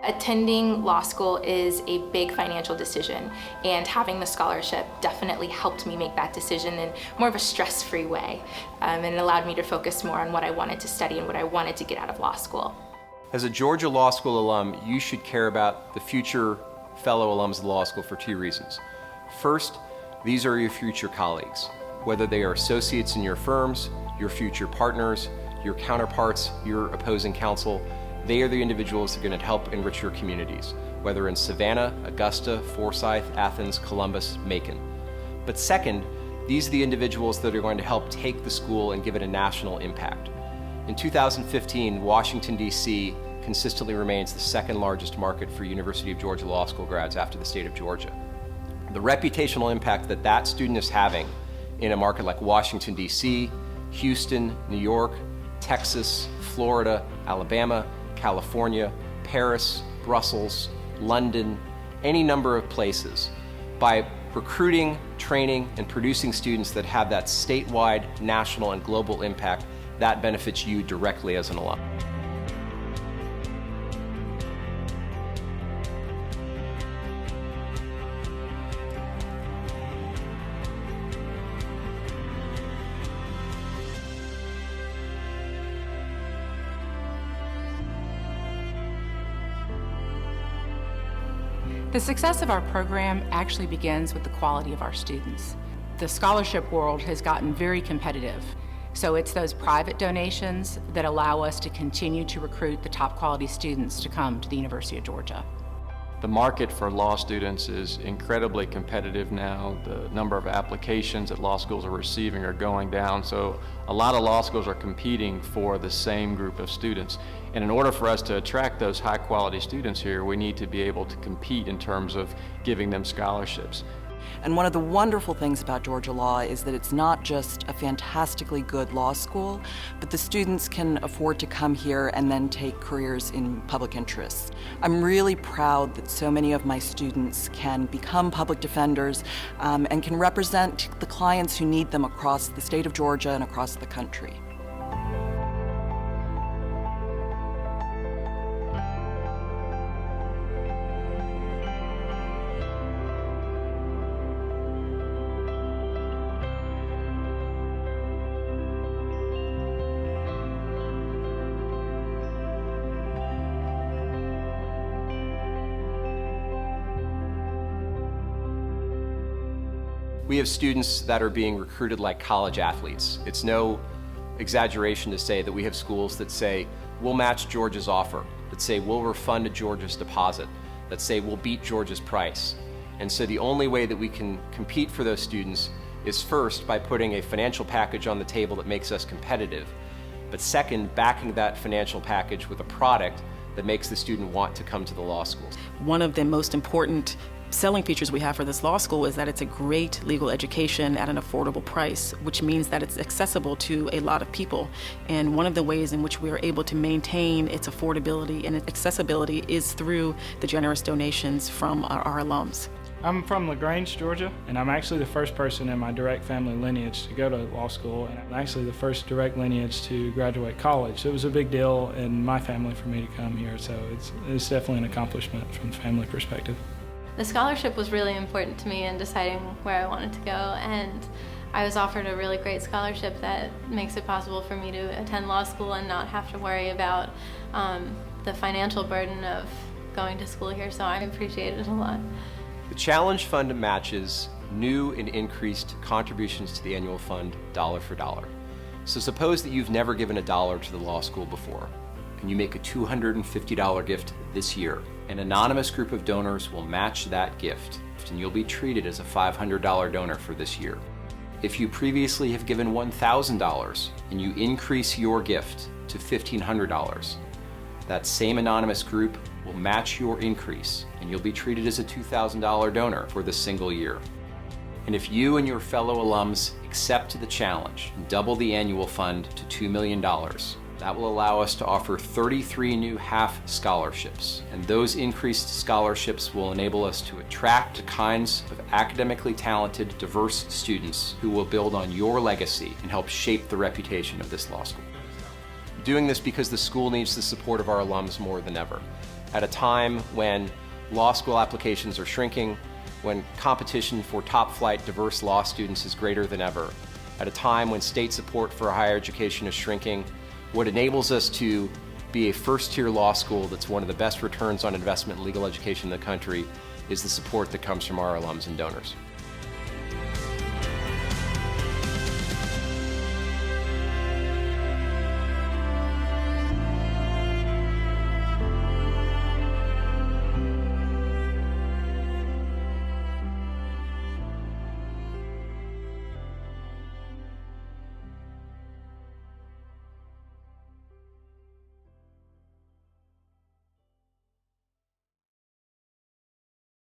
Attending law school is a big financial decision, and having the scholarship definitely helped me make that decision in more of a stress-free way, and it allowed me to focus more on what I wanted to study and what I wanted to get out of law school. As a Georgia Law School alum, you should care about the future fellow alums of the law school for two reasons. First, these are your future colleagues, whether they are associates in your firms, your future partners, your counterparts, your opposing counsel. They are the individuals that are going to help enrich your communities, whether in Savannah, Augusta, Forsyth, Athens, Columbus, Macon. But second, these are the individuals that are going to help take the school and give it a national impact. In 2015, Washington, D.C. consistently remains the second largest market for University of Georgia Law School grads after the state of Georgia. The reputational impact that that student is having in a market like Washington, D.C., Houston, New York, Texas, Florida, Alabama, California, Paris, Brussels, London, any number of places. By recruiting, training, and producing students that have that statewide, national, and global impact, that benefits you directly as an alum. The success of our program actually begins with the quality of our students. The scholarship world has gotten very competitive, so it's those private donations that allow us to continue to recruit the top quality students to come to the University of Georgia. The market for law students is incredibly competitive now. The number of applications that law schools are receiving are going down, so a lot of law schools are competing for the same group of students. And in order for us to attract those high quality students here, we need to be able to compete in terms of giving them scholarships. And one of the wonderful things about Georgia Law is that it's not just a fantastically good law school, but the students can afford to come here and then take careers in public interest. I'm really proud that so many of my students can become public defenders and can represent the clients who need them across the state of Georgia and across the country. We have students that are being recruited like college athletes. It's no exaggeration to say that we have schools that say, we'll match Georgia's offer, that say we'll refund Georgia's deposit, that say we'll beat Georgia's price. And so the only way that we can compete for those students is first by putting a financial package on the table that makes us competitive, but second, backing that financial package with a product that makes the student want to come to the law school. One of the most important selling features we have for this law school is that it's a great legal education at an affordable price, which means that it's accessible to a lot of people. And one of the ways in which we are able to maintain its affordability and its accessibility is through the generous donations from our alums. I'm from LaGrange, Georgia, and I'm actually the first person in my direct family lineage to go to law school, and I'm actually the first direct lineage to graduate college. So it was a big deal in my family for me to come here, so it's definitely an accomplishment from the family perspective. The scholarship was really important to me in deciding where I wanted to go, and I was offered a really great scholarship that makes it possible for me to attend law school and not have to worry about the financial burden of going to school here, so I appreciate it a lot. The Challenge Fund matches new and increased contributions to the annual fund dollar for dollar. So suppose that you've never given $1 to the law school before, and you make a $250 gift this year. An anonymous group of donors will match that gift, and you'll be treated as a $500 donor for this year. If you previously have given $1,000 and you increase your gift to $1,500, that same anonymous group will match your increase, and you'll be treated as a $2,000 donor for the single year. And if you and your fellow alums accept the challenge and double the annual fund to $2 million, that will allow us to offer 33 new half scholarships. And those increased scholarships will enable us to attract the kinds of academically talented, diverse students who will build on your legacy and help shape the reputation of this law school. Doing this because the school needs the support of our alums more than ever. at a time when law school applications are shrinking, when competition for top-flight diverse law students is greater than ever, at a time when state support for higher education is shrinking, what enables us to be a first-tier law school that's one of the best returns on investment in legal education in the country is the support that comes from our alums and donors.